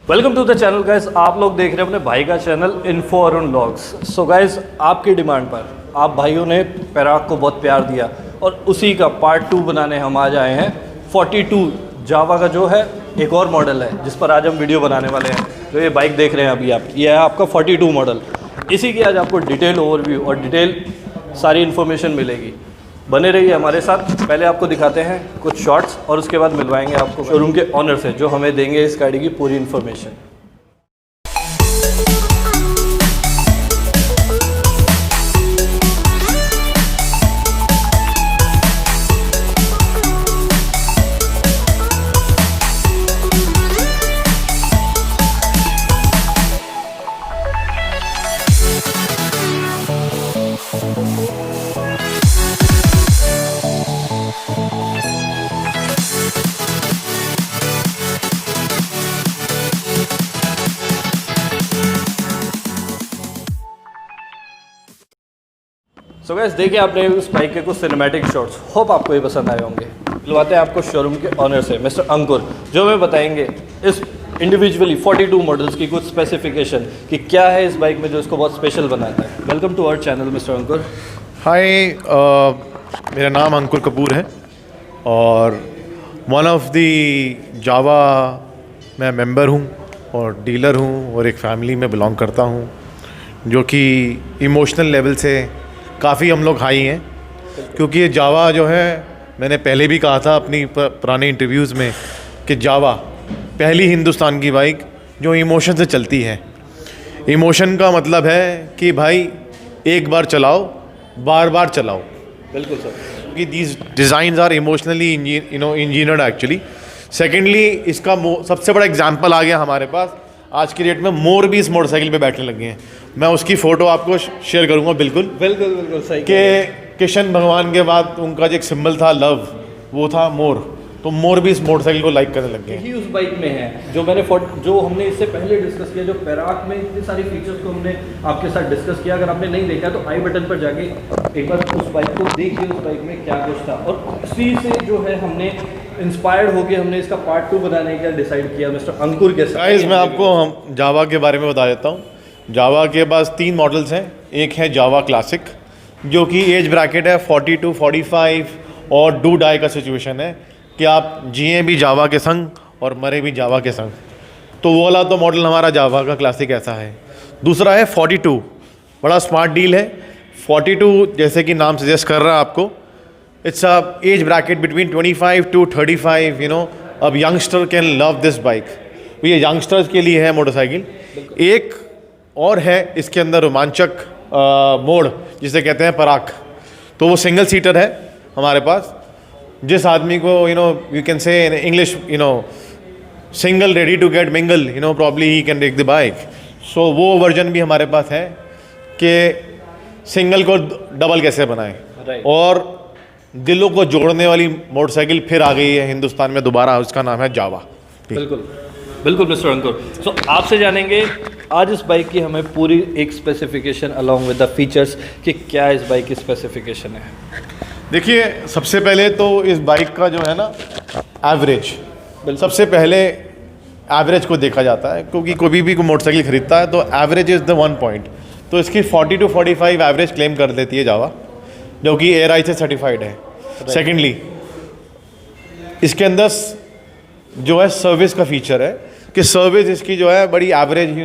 Welcome to the channel guys. आप लोग देख रहे हैं अपने भाई का channel info Arun vlogs. So guys, आपकी डिमांड पर आप भाइयों ने पैराक को बहुत प्यार दिया और उसी का पार्ट 2 बनाने हम आज आए हैं। 42 जावा का जो है एक और मॉडल है जिस पर आज हम वीडियो बनाने वाले हैं। तो ये बाइक देख रहे हैं अभी आप, ये है आपका 42 मॉडल। इसी की आज आपको डिटेल ओवरव्यू और डिटेल सारी इन्फॉर्मेशन मिलेगी। बने रहिए हमारे साथ। पहले आपको दिखाते हैं कुछ शॉट्स और उसके बाद मिलवाएंगे आपको शोरूम के ऑनर से जो हमें देंगे इस गाड़ी की पूरी इन्फॉर्मेशन। सो गाइस, देखिए आपने उस बाइक के कुछ सिनेमैटिक शॉट्स, होप आपको ये पसंद आए होंगे। मिलवाते हैं आपको शोरूम के ऑनर से मिस्टर अंकुर, जो हमें बताएंगे इस इंडिविजुअली 42 मॉडल्स की कुछ स्पेसिफिकेशन कि क्या है इस बाइक में जो इसको बहुत स्पेशल बनाता है। Welcome to our channel mister Ankur. Hi, मेरा नाम अंकुर कपूर है और वन ऑफ द जावा मैं मेंबर हूँ और डीलर हूँ और एक फैमिली में बिलोंग करता हूँ जो कि इमोशनल लेवल से काफ़ी हम लोग हाई हैं, क्योंकि ये जावा जो है, मैंने पहले भी कहा था अपनी पुराने इंटरव्यूज़ में कि जावा पहली हिंदुस्तान की बाइक जो इमोशन से चलती है। इमोशन का मतलब है कि भाई एक बार चलाओ, बार बार चलाओ। बिल्कुल सर, कि these designs are emotionally engineered actually. Secondly, इसका सबसे बड़ा एग्जाम्पल आ गया हमारे पास आज की डेट में। मोर भी इस मोटरसाइकिल पे बैठने लगे हैं। मैं उसकी फ़ोटो आपको शेयर करूंगा। बिल्कुल बिल्कुल बिल्कुल सही कि कृष्ण भगवान के बाद उनका जो एक सिंबल था लव, वो था मोर। तो मोर भी इस मोटरसाइकिल को लाइक करने लग गए हैं। यही उस बाइक में है जो हमने इससे पहले डिस्कस किया, जो पैराक में इतनी सारी फीचर्स को हमने आपके साथ डिस्कस किया। अगर आपने नहीं देखा तो आई बटन पर जाके एक बार उस बाइक को देखिए, उस बाइक में क्या कुछ था। और इसी से जो है हमने इंस्पायर्ड होकर हमने इसका पार्ट 2 बनाने का डिसाइड किया मिस्टर अंकुर के साथ। गाइस, मैं आपको जावा के बारे में बता देता हूँ। जावा के पास 3 मॉडल्स हैं। एक है जावा क्लासिक, जो कि एज ब्रैकेट है 42, 45 और डू डाई का सिचुएशन है कि आप जिए भी जावा के संग और मरे भी जावा के संग। तो वो वाला तो मॉडल हमारा जावा का क्लासिक ऐसा है। दूसरा है 42, बड़ा स्मार्ट डील है। 42 जैसे कि नाम सजेस्ट कर रहा है आपको, it's a age bracket between 25 to 35। अब youngster can love this bike. ये यंगस्टर्स के लिए है मोटरसाइकिल। एक और है इसके अंदर रोमांचक मोड जिसे कहते हैं पराक। तो वो सिंगल सीटर है हमारे पास। जिस आदमी को you can say in English single ready to get mingle, probably he can take the bike. So वो वर्जन भी हमारे पास है कि सिंगल को डबल कैसे बनाएं। और दिलों को जोड़ने वाली मोटरसाइकिल फिर आ गई है हिंदुस्तान में दोबारा, उसका नाम है जावा। बिल्कुल बिल्कुल मिस्टर अंकुर। सो आपसे जानेंगे आज इस बाइक की हमें पूरी एक specification along with the features कि क्या इस बाइक की स्पेसिफिकेशन है। देखिए, सबसे पहले तो इस बाइक का जो है ना एवरेज, सबसे पहले एवरेज को देखा जाता है, क्योंकि कोई भी मोटरसाइकिल खरीदता है तो एवरेज इज़ द 1 पॉइंट। तो इसकी 40 to 45 एवरेज क्लेम कर देती है जावा, जो कि एयर आई से सर्टिफाइड है। सेकेंडली, इसके अंदर जो है सर्विस का फीचर है कि सर्विस इसकी जो है बड़ी एवरेज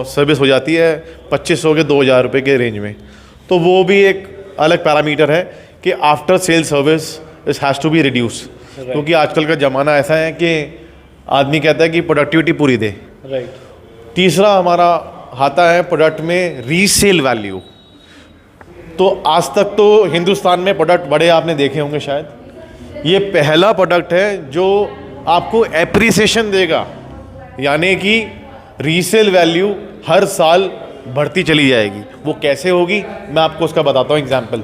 सर्विस हो जाती है 2500 के 2000 रुपये के रेंज में। तो वो भी एक अलग पैरामीटर है कि आफ्टर सेल सर्विस इस हैज़ टू बी रिड्यूस, क्योंकि आजकल का ज़माना ऐसा है कि आदमी कहता है कि प्रोडक्टिविटी पूरी दे। तीसरा हमारा आता है प्रोडक्ट में रीसेल वैल्यू। तो आज तक तो हिंदुस्तान में प्रोडक्ट बड़े आपने देखे होंगे शायद, ये पहला प्रोडक्ट है जो आपको एप्रिसिएशन देगा, यानी कि रीसेल वैल्यू हर साल बढ़ती चली जाएगी। वो कैसे होगी मैं आपको उसका बताता हूँ example.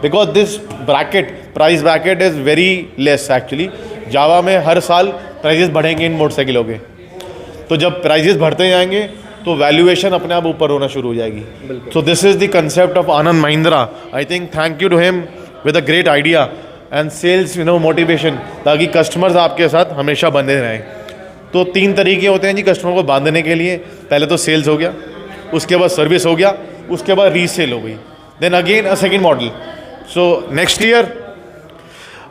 Because this price bracket is very less actually. Java में हर साल प्राइजेस बढ़ेंगे इन मोटरसाइकिलों के। तो जब प्राइजेस बढ़ते जाएंगे तो वैल्यूएशन अपने आप ऊपर होना शुरू हो जाएगी। So this is the concept of Anand Mahindra. I think thank you to him with a great idea and sales motivation, ताकि कस्टमर्स आपके साथ हमेशा बने रहें। तो 3 तरीके होते हैं जी कस्टमर को बांधने के लिए। पहले तो सेल्स हो गया, उसके बाद सर्विस हो गया, उसके बाद रीसेल हो गई, then again a second model. So next year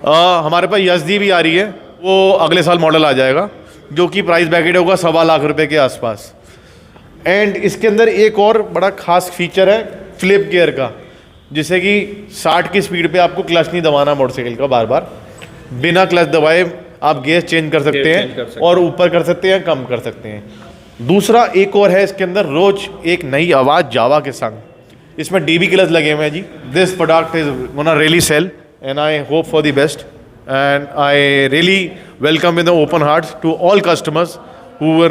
हमारे पास यजदी भी आ रही है, वो अगले साल मॉडल आ जाएगा, जो कि प्राइस ब्रैकेट होगा 1.25 लाख रुपए के आसपास। एंड इसके अंदर एक और बड़ा खास फीचर है फ्लिप गियर का, जिससे कि 60 की स्पीड पे आपको क्लच नहीं दबाना मोटरसाइकिल का बार बार, बिना क्लच दबाए आप गियर चेंज कर सकते हैं और ऊपर कर सकते हैं, कम कर सकते हैं। दूसरा एक और है इसके अंदर, रोज एक नई आवाज़ जावा के संग, इसमें डीबी क्लच लगे हुए हैं जी। This product is gonna really sell and I hope for the best and I really welcome with open hearts to all customers who were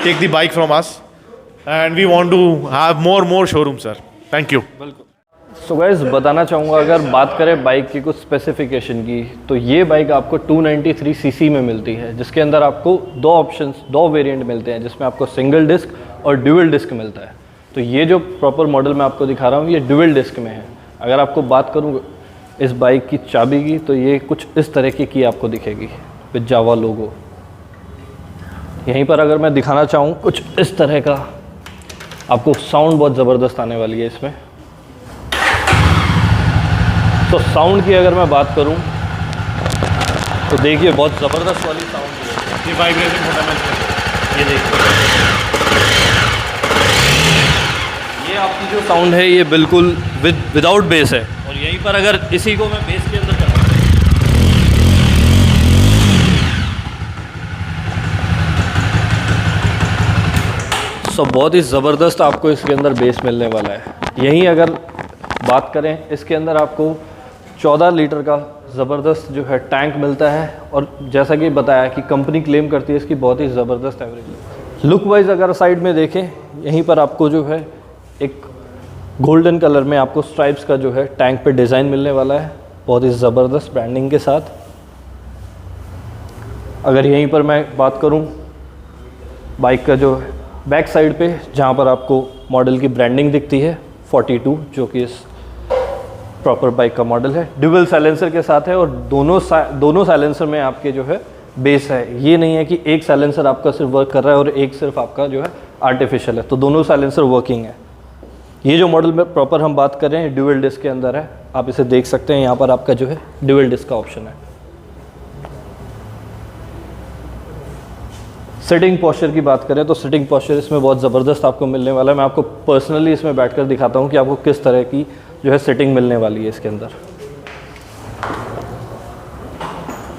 take the bike from us and we want to have more showroom sir. Thank you. So guys बताना चाहूँगा, अगर बात करें bike की कुछ specification की, तो ये बाइक आपको 293 सीसी में मिलती है, जिसके अंदर आपको 2 ऑप्शंस, 2 वेरिएंट मिलते हैं, जिसमें आपको सिंगल डिस्क और ड्यूअल डिस्क मिलता है। तो ये जो प्रॉपर मॉडल मैं आपको दिखा रहा हूँ, ये ड्यूअल डिस्क में है। अगर आपको बात करूँ इस बाइक की चाबी की, तो ये कुछ इस तरह की आपको दिखेगी विद जावा लोगो। यहीं पर अगर मैं दिखाना चाहूँ कुछ इस तरह का, आपको साउंड बहुत ज़बरदस्त आने वाली है इसमें। तो साउंड की अगर मैं बात करूं तो देखिए बहुत ज़बरदस्त वाली साउंड है। ये वाइब्रेशन होता है, ये देखिए, ये आपकी जो साउंड है ये बिल्कुल विदाउट बेस है। और यहीं पर अगर इसी को मैं बेस के अंदर चलाऊं, तो बहुत ही ज़बरदस्त आपको इसके अंदर बेस मिलने वाला है। यहीं अगर बात करें, इसके अंदर आपको 14 लीटर का ज़बरदस्त जो है टैंक मिलता है। और जैसा कि बताया कि कंपनी क्लेम करती है इसकी बहुत ही ज़बरदस्त एवरेज। लुक वाइज अगर साइड में देखें, यहीं पर आपको जो है एक गोल्डन कलर में आपको स्ट्राइप्स का जो है टैंक पे डिज़ाइन मिलने वाला है, बहुत ही ज़बरदस्त ब्रांडिंग के साथ। अगर यहीं पर मैं बात करूं बाइक का जो बैक साइड पे, जहां पर आपको मॉडल की ब्रांडिंग दिखती है 42, जो कि इस प्रॉपर बाइक का मॉडल है, ड्यूअल साइलेंसर के साथ है। और दोनों साइलेंसर में आपके जो है बेस है। ये नहीं है कि एक साइलेंसर आपका सिर्फ वर्क कर रहा है और एक सिर्फ आपका जो है आर्टिफिशियल है, तो दोनों साइलेंसर वर्किंग है। ये जो मॉडल में प्रॉपर हम बात कर रहे हैं ड्यूअल डिस्क के अंदर है, आप इसे देख सकते हैं। यहाँ पर आपका जो है ड्यूअल डिस्क का ऑप्शन है। सिटिंग पोस्चर की बात करें तो सिटिंग पोस्चर इसमें बहुत ज़बरदस्त आपको मिलने वाला है। मैं आपको पर्सनली इसमें बैठकर दिखाता हूँ कि आपको किस तरह की जो है सिटिंग मिलने वाली है इसके अंदर।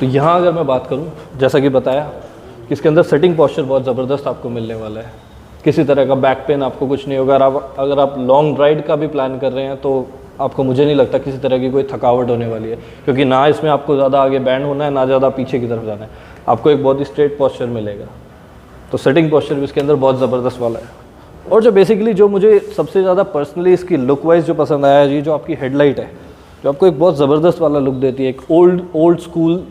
तो यहाँ अगर मैं बात करूँ, जैसा कि बताया कि इसके अंदर सिटिंग पोस्चर बहुत ज़बरदस्त आपको मिलने वाला है। किसी तरह का बैक पेन आपको कुछ नहीं होगा। अगर आप लॉन्ग राइड का भी प्लान कर रहे हैं तो आपको, मुझे नहीं लगता किसी तरह की कोई थकावट होने वाली है, क्योंकि ना इसमें आपको ज़्यादा आगे बैंड होना है, ना ज़्यादा पीछे की तरफ जाना है। आपको एक बहुत ही स्ट्रेट पोस्चर मिलेगा। तो सिटिंग पोस्चर भी इसके अंदर बहुत ज़बरदस्त वाला है। और जो बेसिकली जो मुझे सबसे ज़्यादा पर्सनली इसकी लुक वाइज जो पसंद आया है, ये जो आपकी हेडलाइट है, जो आपको एक बहुत ज़बरदस्त वाला लुक देती है। एक ओल्ड स्कूल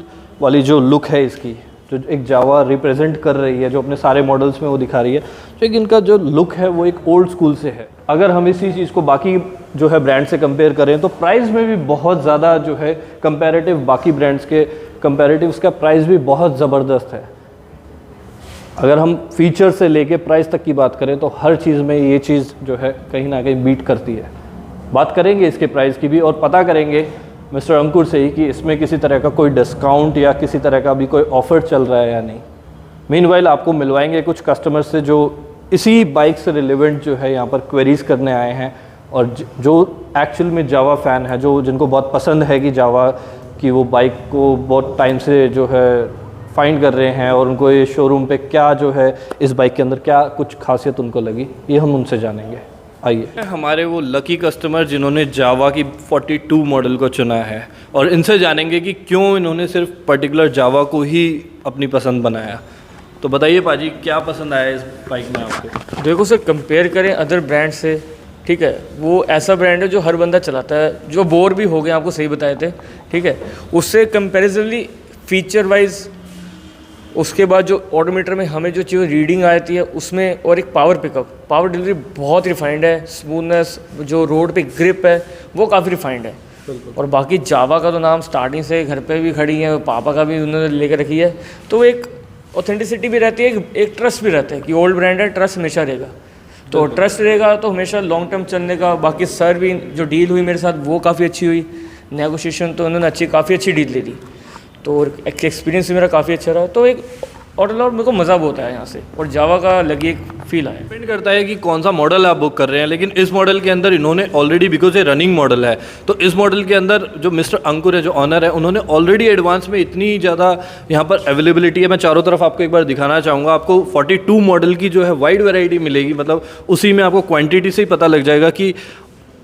वाली जो लुक है इसकी, जो एक जावा रिप्रेजेंट कर रही है, जो अपने सारे मॉडल्स में वो दिखा रही है। तो एक इनका जो लुक है वो एक ओल्ड स्कूल से है। अगर हम इसी चीज़ को बाकी जो है ब्रांड से कंपेयर करें तो प्राइस में भी बहुत ज़्यादा जो है कंपैरेटिव, बाकी ब्रांड्स के कंपैरेटिव उसका प्राइस भी बहुत ज़बरदस्त है। अगर हम फीचर से लेके प्राइस तक की बात करें तो हर चीज़ में ये चीज़ जो है कहीं ना कहीं बीट करती है। बात करेंगे इसके प्राइस की भी और पता करेंगे मिस्टर अंकुर से ही कि इसमें किसी तरह का कोई डिस्काउंट या किसी तरह का भी कोई ऑफ़र चल रहा है या नहीं। मीनवाइल आपको मिलवाएंगे कुछ कस्टमर से जो इसी बाइक से रिलेवेंट जो है यहाँ पर क्वेरीज़ करने आए हैं और जो एक्चुअल में जावा फ़ैन है, जो जिनको बहुत पसंद है कि जावा की वो बाइक को बहुत टाइम से जो है फाइंड कर रहे हैं और उनको ये शोरूम पे क्या जो है इस बाइक के अंदर क्या कुछ खासियत उनको लगी, ये हम उनसे जानेंगे। आइए, हमारे वो लकी कस्टमर जिन्होंने जावा की 42 मॉडल को चुना है और इनसे जानेंगे कि क्यों इन्होंने सिर्फ पर्टिकुलर जावा को ही अपनी पसंद बनाया। तो बताइए पाजी, क्या पसंद आया इस बाइक में आपको? देखो सर, कंपेयर करें अदर ब्रांड से, ठीक है, वो ऐसा ब्रांड है जो हर बंदा चलाता है, जो बोर भी हो गए, आपको सही बताए थे, ठीक है। उससे कंपैरेटिवली फीचर वाइज, उसके बाद जो ऑडोमीटर में हमें जो चीज़ रीडिंग आती है उसमें, और एक पावर पिकअप, पावर डिलीवरी बहुत रिफाइंड है। स्मूथनेस, जो रोड पे ग्रिप है वो काफ़ी रिफाइंड है। और बाकी जावा का तो नाम स्टार्टिंग से घर पे भी खड़ी है, पापा का भी उन्होंने लेकर रखी है, तो एक ऑथेंटिसिटी भी रहती है, एक ट्रस्ट भी रहता है कि ओल्ड ब्रांड है, ट्रस्ट हमेशा रहेगा। तो ट्रस्ट रहेगा तो हमेशा लॉन्ग टर्म चलने का। बाकी सर भी जो डील हुई मेरे साथ वो काफ़ी अच्छी हुई, नेगोशिएशन तो उन्होंने काफ़ी अच्छी डील दे दी, तो एक्सपीरियंस भी मेरा काफ़ी अच्छा रहा। तो एक और मेरे को मज़ा बहुत आया यहाँ से, और जावा का अलग ही एक फील आया। डिपेंड करता है कि कौन सा मॉडल आप बुक कर रहे हैं, लेकिन इस मॉडल के अंदर इन्होंने ऑलरेडी, बिकॉज ये रनिंग मॉडल है, तो इस मॉडल के अंदर जो मिस्टर अंकुर है, जो ऑनर है, उन्होंने ऑलरेडी एडवांस में इतनी ज़्यादा यहाँ पर अवेलेबिलिटी है। मैं चारों तरफ आपको एक बार दिखाना चाहूँगा। आपको 42 मॉडल की जो है वाइड वैरायटी मिलेगी, मतलब उसी में आपको क्वान्टिटी से ही पता लग जाएगा कि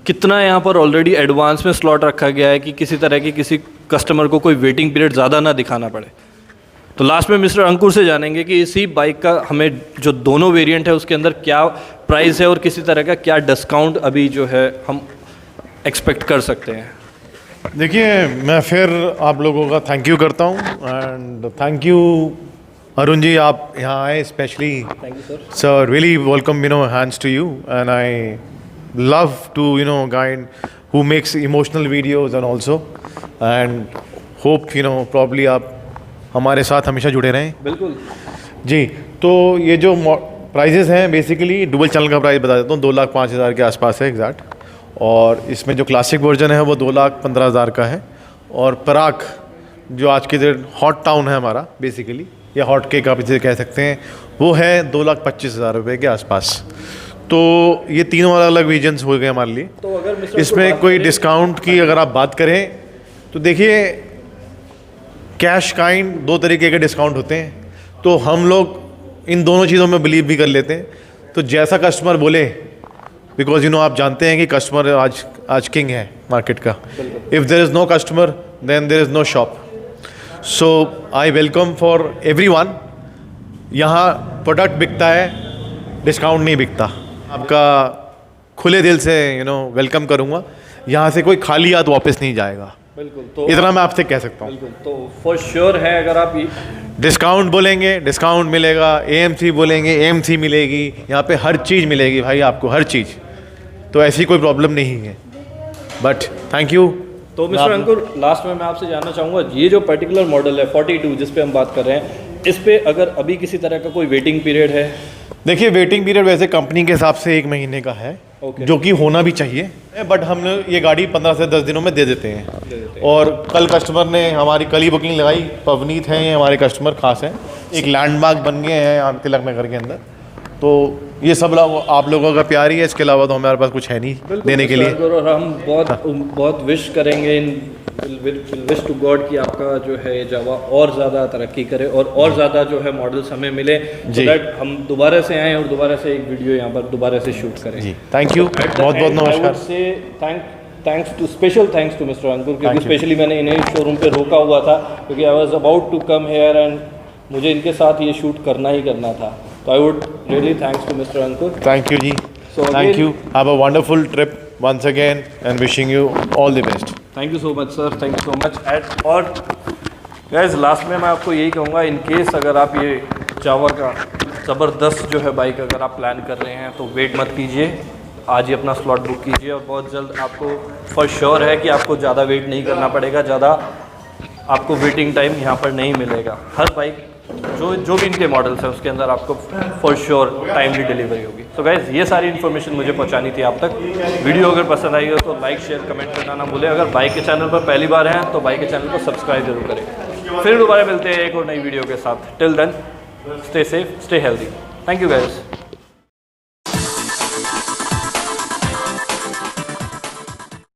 कितना यहाँ पर ऑलरेडी एडवांस में स्लॉट रखा गया है कि किसी तरह की किसी कस्टमर को कोई वेटिंग पीरियड ज़्यादा ना दिखाना पड़े। तो लास्ट में मिस्टर अंकुर से जानेंगे कि इसी बाइक का हमें जो दोनों वेरिएंट है उसके अंदर क्या प्राइस है और किसी तरह का क्या डिस्काउंट अभी जो है हम एक्सपेक्ट कर सकते हैं। देखिए, मैं फिर आप लोगों का थैंक यू करता हूँ, and thank you Arun ji, आप यहाँ आए specially. Thank you sir. Sir really welcome, hands to you, and I love to guide who makes emotional videos and also, and hope probably आप हमारे साथ हमेशा जुड़े रहें। बिल्कुल जी। तो ये जो प्राइजेज़ हैं, बेसिकली डुअल चैनल का प्राइस बता देता हूँ, 2,05,000 के आसपास है एग्जैक्ट, और इसमें जो क्लासिक वर्जन है वो 2,15,000 का है, और पराग जो आज के दिन हॉट टाउन है हमारा बेसिकली, या हॉट केक आप इसे कह सकते हैं, वो है 2,25,000 रुपये के आसपास। तो ये तीनों अलग अलग रीजन्स हो गए हमारे लिए। तो अगर इसमें कोई डिस्काउंट की अगर आप बात करें तो देखिए, कैश काइंड 2 तरीके के डिस्काउंट होते हैं, तो हम लोग इन दोनों चीज़ों में बिलीव भी कर लेते हैं। तो जैसा कस्टमर बोले, बिकॉज आप जानते हैं कि कस्टमर आज किंग है मार्केट का। If there is no customer then there is no shop. So I welcome for everyone. यहाँ प्रोडक्ट बिकता है, डिस्काउंट नहीं बिकता। आपका खुले दिल से वेलकम करूँगा। यहाँ से कोई खाली हाथ वापस नहीं जाएगा। बिल्कुल, तो इतना मैं आपसे कह सकता हूँ। बिल्कुल, तो फॉर श्योर है, अगर आप डिस्काउंट बोलेंगे डिस्काउंट मिलेगा, AMC बोलेंगे AMC मिलेगी, यहाँ पे हर चीज़ मिलेगी भाई, आपको हर चीज़। तो ऐसी कोई प्रॉब्लम नहीं है। But thank you. तो मिस्टर अंकुर, लास्ट में मैं आपसे जानना चाहूँगा, ये जो पर्टिकुलर मॉडल है 42 जिस पे हम बात कर रहे हैं, इस पे अगर अभी किसी तरह का कोई वेटिंग पीरियड है? देखिए, वेटिंग पीरियड वैसे कंपनी के हिसाब से 1 महीने का है, जो कि होना भी चाहिए, बट हम ये गाड़ी 15 से 10 दिनों में दे देते हैं। और कल कस्टमर ने हमारी कल ही बुकिंग लगाई, पवनीत हैं, ये हमारे कस्टमर खास हैं, एक लैंडमार्क बन गए हैं यहाँ तिलक नगर के अंदर। तो ये सब लोग आप लोगों का प्यार ही है, इसके अलावा तो हमारे पास कुछ है नहीं देने के लिए। और हम बहुत विश करेंगे, विश टू गॉड कि आपका जो है जावा और ज़्यादा तरक्की करे और ज़्यादा जो है मॉडल्स हमें मिले, सो दैट हम दोबारा से आएँ और दोबारा से एक वीडियो यहाँ पर दोबारा से शूट करें। जी, थैंक यू, बहुत बहुत नमस्कार। स्पेशल थैंक्स टू मिस्टर अंकुर, क्योंकि स्पेशली मैंने इन्हें शोरूम पे रोका हुआ था, क्योंकि I was about to come here and मुझे इनके साथ ये शूट करना ही करना था। तो I would really thanks to mister Ankur. Thank you ji. Thank you. Have a wonderful trip once again and wishing you all the best. Thank you so much sir, thank you so much. और guys, last में मैं आपको यही कहूँगा, in case अगर आप ये जावा का ज़बरदस्त जो है बाइक अगर आप प्लान कर रहे हैं, तो वेट मत कीजिए, आज ही अपना स्लॉट बुक कीजिए, और बहुत जल्द आपको फॉर श्योर है कि आपको ज़्यादा वेट नहीं करना पड़ेगा, ज़्यादा आपको वेटिंग टाइम यहाँ पर नहीं मिलेगा। हर बाइक जो भी इनके मॉडल्स हैं उसके अंदर आपको फॉर श्योर टाइमली डिलीवरी होगी। तो गाइज़, ये सारी इन्फॉर्मेशन मुझे पहुंचानी थी आप तक। वीडियो अगर पसंद आई हो तो लाइक शेयर कमेंट करना ना भूलें। अगर बाइक के चैनल पर पहली बार हैं तो बाइक के चैनल को सब्सक्राइब जरूर करें। फिर दोबारा मिलते हैं एक और नई वीडियो के साथ। Till then, stay safe, stay healthy. Thank you guys.